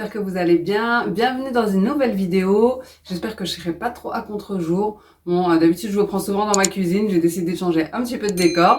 j'espère que vous allez bien. Bienvenue dans une nouvelle vidéo. J'espère que je ne serai pas trop à contre-jour. Bon, d'habitude je vous prends souvent dans ma cuisine, j'ai décidé de changer un petit peu de décor.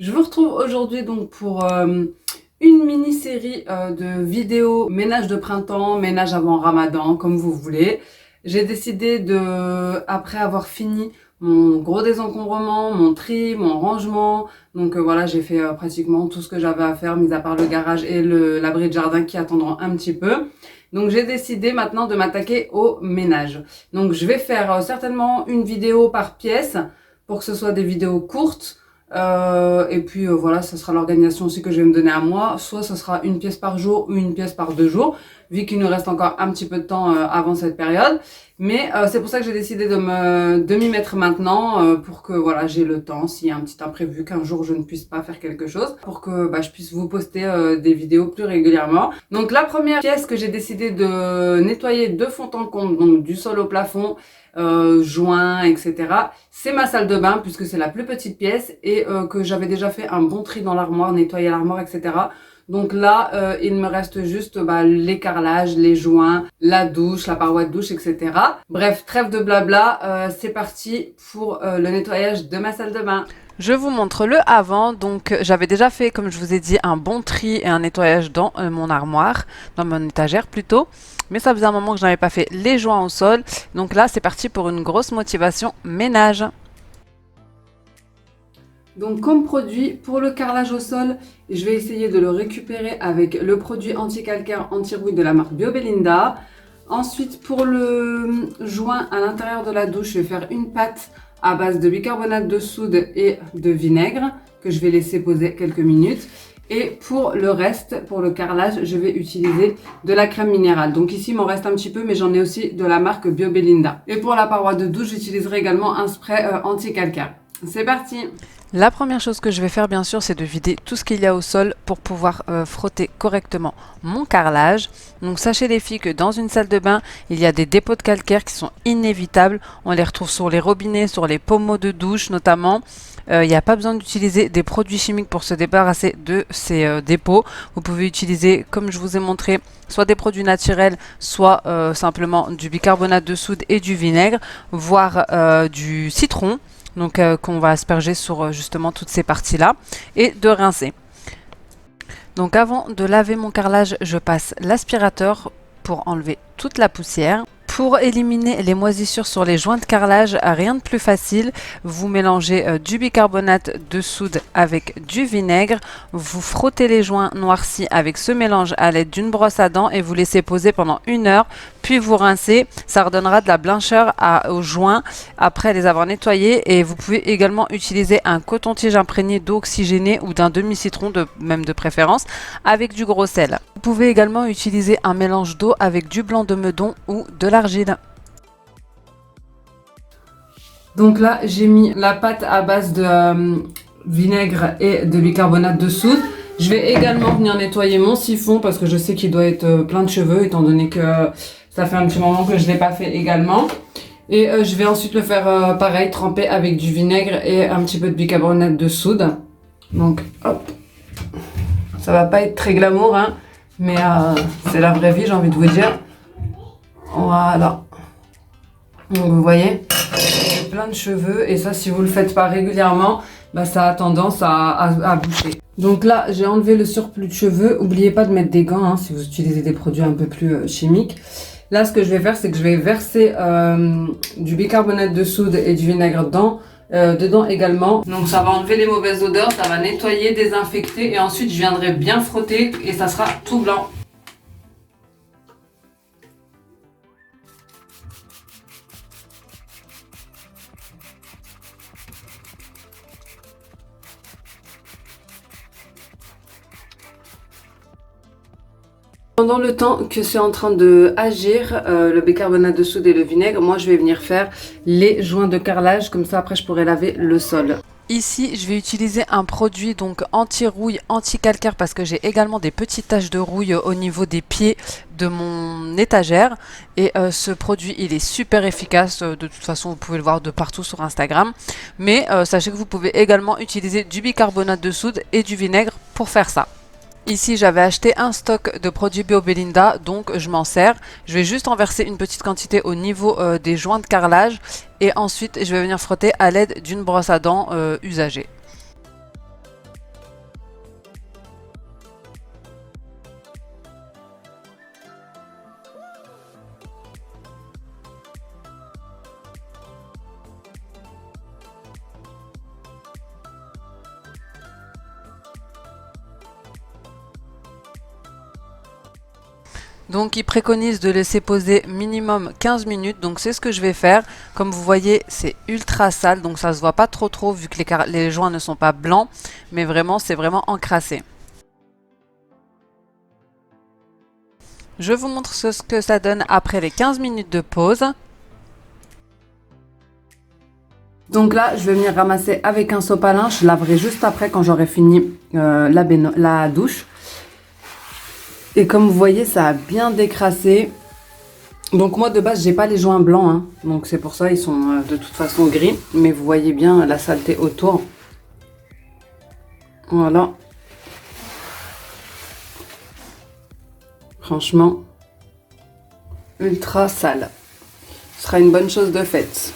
Je vous retrouve aujourd'hui donc pour une mini-série de vidéos ménage de printemps, ménage avant Ramadan, comme vous voulez. J'ai décidé de, après avoir fini mon gros désencombrement, mon tri, mon rangement. Donc voilà, j'ai fait pratiquement tout ce que j'avais à faire, mis à part le garage et l'abri de jardin qui attendront un petit peu. Donc j'ai décidé maintenant de m'attaquer au ménage. Donc je vais faire certainement une vidéo par pièce pour que ce soit des vidéos courtes. Et puis voilà, ce sera l'organisation aussi que je vais me donner à moi. Soit ce sera une pièce par jour ou une pièce par 2 jours, vu qu'il nous reste encore un petit peu de temps avant cette période. Mais c'est pour ça que j'ai décidé de m'y mettre maintenant, pour que voilà, j'ai le temps, s'il y a un petit imprévu, qu'un jour je ne puisse pas faire quelque chose, pour que je puisse vous poster des vidéos plus régulièrement. Donc la première pièce que j'ai décidé de nettoyer de fond en comble, donc du sol au plafond, joints, etc. C'est ma salle de bain, puisque c'est la plus petite pièce et que j'avais déjà fait un bon tri dans l'armoire, nettoyer l'armoire, etc. Donc là, il me reste juste les carrelages, les joints, la douche, la paroi de douche, etc. Bref, trêve de blabla, c'est parti pour le nettoyage de ma salle de bain. Je vous montre le avant. Donc j'avais déjà fait, comme je vous ai dit, un bon tri et un nettoyage dans mon armoire, dans mon étagère plutôt. Mais ça faisait un moment que je n'avais pas fait les joints au sol. Donc là, c'est parti pour une grosse motivation ménage. Donc comme produit pour le carrelage au sol, je vais essayer de le récupérer avec le produit anti-calcaire, anti-rouille de la marque Biobelinda. Ensuite, pour le joint à l'intérieur de la douche, je vais faire une pâte à base de bicarbonate de soude et de vinaigre que je vais laisser poser quelques minutes. Et pour le reste, pour le carrelage, je vais utiliser de la crème minérale. Donc ici, il m'en reste un petit peu, mais j'en ai aussi de la marque Biobelinda. Et pour la paroi de douche, j'utiliserai également un spray anti-calcaire. C'est parti! La première chose que je vais faire, bien sûr, c'est de vider tout ce qu'il y a au sol pour pouvoir frotter correctement mon carrelage. Donc sachez les filles que dans une salle de bain, il y a des dépôts de calcaire qui sont inévitables. On les retrouve sur les robinets, sur les pommeaux de douche notamment. Il n'y a pas besoin d'utiliser des produits chimiques pour se débarrasser de ces dépôts. Vous pouvez utiliser, comme je vous ai montré, soit des produits naturels, soit simplement du bicarbonate de soude et du vinaigre, voire du citron. Donc qu'on va asperger sur justement toutes ces parties-là et de rincer. Donc avant de laver mon carrelage, je passe l'aspirateur pour enlever toute la poussière. Pour éliminer les moisissures sur les joints de carrelage, rien de plus facile. Vous mélangez du bicarbonate de soude avec du vinaigre. Vous frottez les joints noircis avec ce mélange à l'aide d'une brosse à dents et vous laissez poser pendant 1 heure. Puis vous rincez. Ça redonnera de la blancheur aux joints après les avoir nettoyés. Et vous pouvez également utiliser un coton-tige imprégné d'eau oxygénée ou d'un demi-citron, même de préférence, avec du gros sel. Vous pouvez également utiliser un mélange d'eau avec du blanc de meudon ou de l'argile. Donc là, j'ai mis la pâte à base de vinaigre et de bicarbonate de soude. Je vais également venir nettoyer mon siphon parce que je sais qu'il doit être plein de cheveux étant donné que ça fait un petit moment que je ne l'ai pas fait également. Et je vais ensuite le faire pareil, tremper avec du vinaigre et un petit peu de bicarbonate de soude. Donc hop, ça va pas être très glamour, hein, mais c'est la vraie vie, j'ai envie de vous dire. Voilà. Donc vous voyez, j'ai plein de cheveux et ça, si vous le faites pas régulièrement, ça a tendance à boucher. Donc là, j'ai enlevé le surplus de cheveux. N'oubliez pas de mettre des gants si vous utilisez des produits un peu plus chimiques. Là, ce que je vais faire, c'est que je vais verser du bicarbonate de soude et du vinaigre dedans également. Donc ça va enlever les mauvaises odeurs, ça va nettoyer, désinfecter et ensuite je viendrai bien frotter et ça sera tout blanc. Pendant le temps que c'est en train de agir, le bicarbonate de soude et le vinaigre, moi je vais venir faire les joints de carrelage, comme ça après je pourrai laver le sol. Ici, je vais utiliser un produit donc anti-rouille, anti-calcaire parce que j'ai également des petites taches de rouille au niveau des pieds de mon étagère. Et ce produit, il est super efficace. De toute façon, vous pouvez le voir de partout sur Instagram. Mais sachez que vous pouvez également utiliser du bicarbonate de soude et du vinaigre pour faire ça. Ici, j'avais acheté un stock de produits Bio Belinda, donc je m'en sers. Je vais juste en verser une petite quantité au niveau des joints de carrelage et ensuite je vais venir frotter à l'aide d'une brosse à dents usagée. Donc il préconise de laisser poser minimum 15 minutes, donc c'est ce que je vais faire. Comme vous voyez, c'est ultra sale, donc ça se voit pas trop vu que les joints ne sont pas blancs, mais vraiment c'est vraiment encrassé. Je vous montre ce que ça donne après les 15 minutes de pause. Donc là, je vais venir ramasser avec un sopalin. Je laverai juste après quand j'aurai fini la douche. Et comme vous voyez, ça a bien décrassé. Donc moi de base, j'ai pas les joints blancs, hein. Donc c'est pour ça, ils sont de toute façon gris. Mais vous voyez bien la saleté autour. Voilà. Franchement, ultra sale. Ce sera une bonne chose de faite.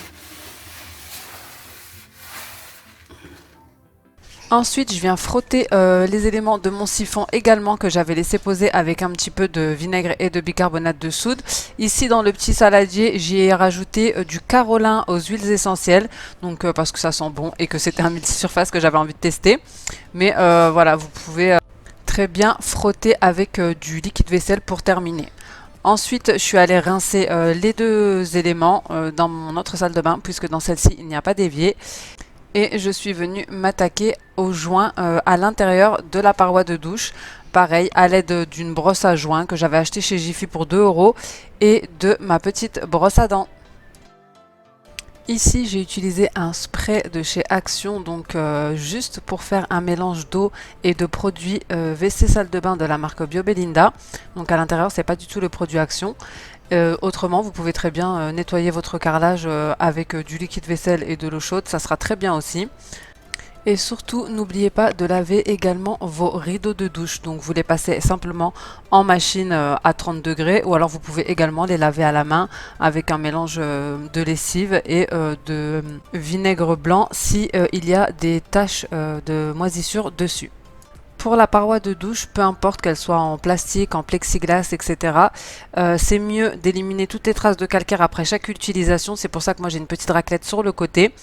Ensuite, je viens frotter les éléments de mon siphon également que j'avais laissé poser avec un petit peu de vinaigre et de bicarbonate de soude. Ici, dans le petit saladier, j'y ai rajouté du carolin aux huiles essentielles, donc parce que ça sent bon et que c'était un multisurface que j'avais envie de tester. Mais voilà, vous pouvez très bien frotter avec du liquide vaisselle pour terminer. Ensuite, je suis allée rincer les deux éléments dans mon autre salle de bain, puisque dans celle-ci, il n'y a pas d'évier. Et je suis venue m'attaquer aux joints à l'intérieur de la paroi de douche. Pareil, à l'aide d'une brosse à joints que j'avais achetée chez Jiffy pour 2 € et de ma petite brosse à dents. Ici, j'ai utilisé un spray de chez Action, donc juste pour faire un mélange d'eau et de produits WC salle de bain de la marque Bio Belinda. Donc à l'intérieur, c'est pas du tout le produit Action. Autrement, vous pouvez très bien nettoyer votre carrelage avec du liquide vaisselle et de l'eau chaude, ça sera très bien aussi. Et surtout, n'oubliez pas de laver également vos rideaux de douche. Donc vous les passez simplement en machine à 30 degrés ou alors vous pouvez également les laver à la main avec un mélange de lessive et de vinaigre blanc si il y a des taches de moisissure dessus. Pour la paroi de douche, peu importe qu'elle soit en plastique, en plexiglas, etc., c'est mieux d'éliminer toutes les traces de calcaire après chaque utilisation. C'est pour ça que moi j'ai une petite raclette sur le côté.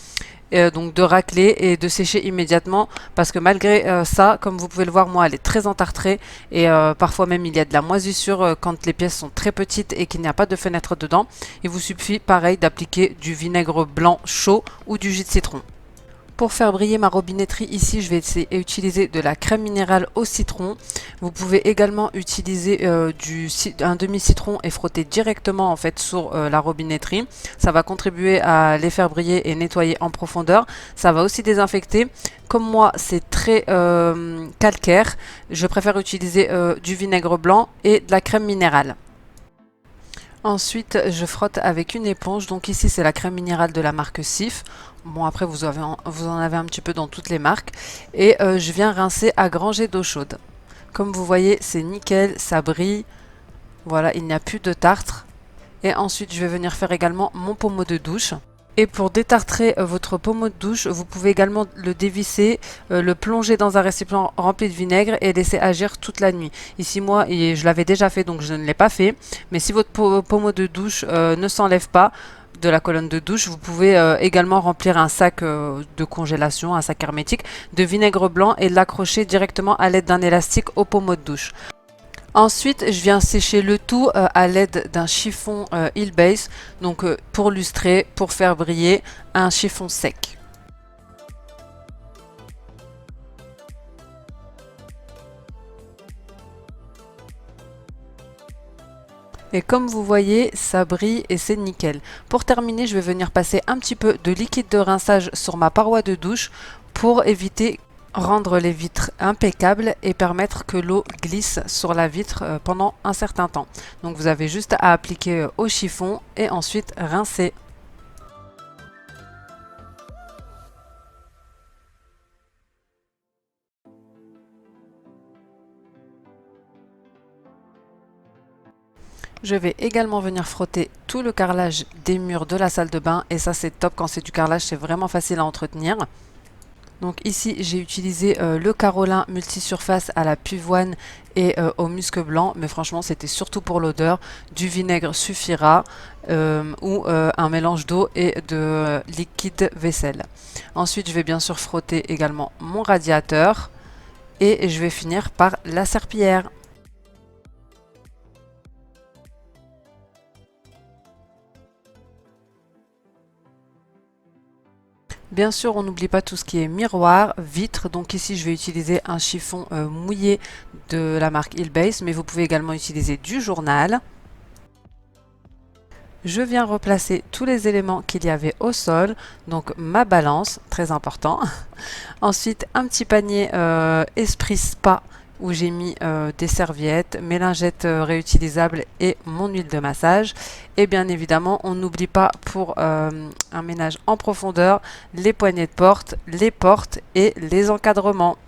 Donc de racler et de sécher immédiatement parce que malgré ça, comme vous pouvez le voir, moi elle est très entartrée et parfois même il y a de la moisissure quand les pièces sont très petites et qu'il n'y a pas de fenêtre dedans. Il vous suffit pareil d'appliquer du vinaigre blanc chaud ou du jus de citron. Pour faire briller ma robinetterie, ici je vais utiliser de la crème minérale au citron. Vous pouvez également utiliser un demi-citron et frotter directement en fait sur la robinetterie. Ça va contribuer à les faire briller et nettoyer en profondeur. Ça va aussi désinfecter. Comme moi c'est très calcaire, je préfère utiliser du vinaigre blanc et de la crème minérale. Ensuite, je frotte avec une éponge. Donc ici, c'est la crème minérale de la marque Cif. Bon, après, vous en avez un petit peu dans toutes les marques. Et je viens rincer à grand jet d'eau chaude. Comme vous voyez, c'est nickel, ça brille. Voilà, il n'y a plus de tartre. Et ensuite, je vais venir faire également mon pommeau de douche. Et pour détartrer votre pommeau de douche, vous pouvez également le dévisser, le plonger dans un récipient rempli de vinaigre et laisser agir toute la nuit. Ici, moi, je l'avais déjà fait, donc je ne l'ai pas fait. Mais si votre pommeau de douche ne s'enlève pas de la colonne de douche, vous pouvez également remplir un sac de congélation, un sac hermétique, de vinaigre blanc et l'accrocher directement à l'aide d'un élastique au pommeau de douche. Ensuite, je viens sécher le tout à l'aide d'un chiffon Heal Base, donc pour lustrer, pour faire briller, un chiffon sec. Et comme vous voyez, ça brille et c'est nickel. Pour terminer, je vais venir passer un petit peu de liquide de rinçage sur ma paroi de douche pour éviter rendre les vitres impeccables et permettre que l'eau glisse sur la vitre pendant un certain temps. Donc vous avez juste à appliquer au chiffon et ensuite rincer. Je vais également venir frotter tout le carrelage des murs de la salle de bain et ça c'est top quand c'est du carrelage, c'est vraiment facile à entretenir. Donc ici j'ai utilisé le Carolin multisurface à la pivoine et au musc blanc, mais franchement c'était surtout pour l'odeur. Du vinaigre suffira ou un mélange d'eau et de liquide vaisselle. Ensuite je vais bien sûr frotter également mon radiateur et je vais finir par la serpillière. Bien sûr, on n'oublie pas tout ce qui est miroir, vitre. Donc ici, je vais utiliser un chiffon mouillé de la marque Hillbase, mais vous pouvez également utiliser du journal. Je viens replacer tous les éléments qu'il y avait au sol, donc ma balance, très important. Ensuite, un petit panier Esprit Spa où j'ai mis des serviettes, mes lingettes réutilisables et mon huile de massage. Et bien évidemment, on n'oublie pas pour un ménage en profondeur, les poignées de porte, les portes et les encadrements.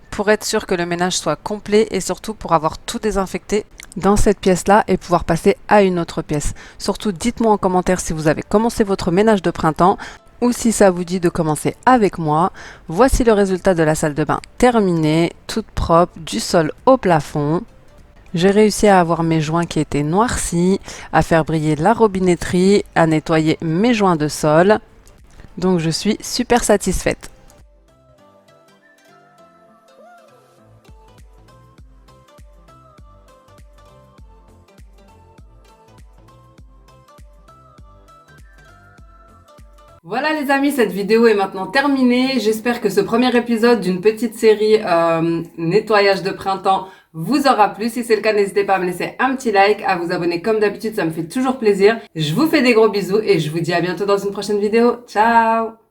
Pour être sûr que le ménage soit complet et surtout pour avoir tout désinfecté dans cette pièce-là et pouvoir passer à une autre pièce. Surtout, dites-moi en commentaire si vous avez commencé votre ménage de printemps ou si ça vous dit de commencer avec moi. Voici le résultat de la salle de bain terminée, toute propre, du sol au plafond. J'ai réussi à avoir mes joints qui étaient noircis, à faire briller la robinetterie, à nettoyer mes joints de sol. Donc je suis super satisfaite. Voilà les amis, cette vidéo est maintenant terminée. J'espère que ce premier épisode d'une petite série nettoyage de printemps vous aura plu. Si c'est le cas, n'hésitez pas à me laisser un petit like, à vous abonner comme d'habitude, ça me fait toujours plaisir. Je vous fais des gros bisous et je vous dis à bientôt dans une prochaine vidéo. Ciao!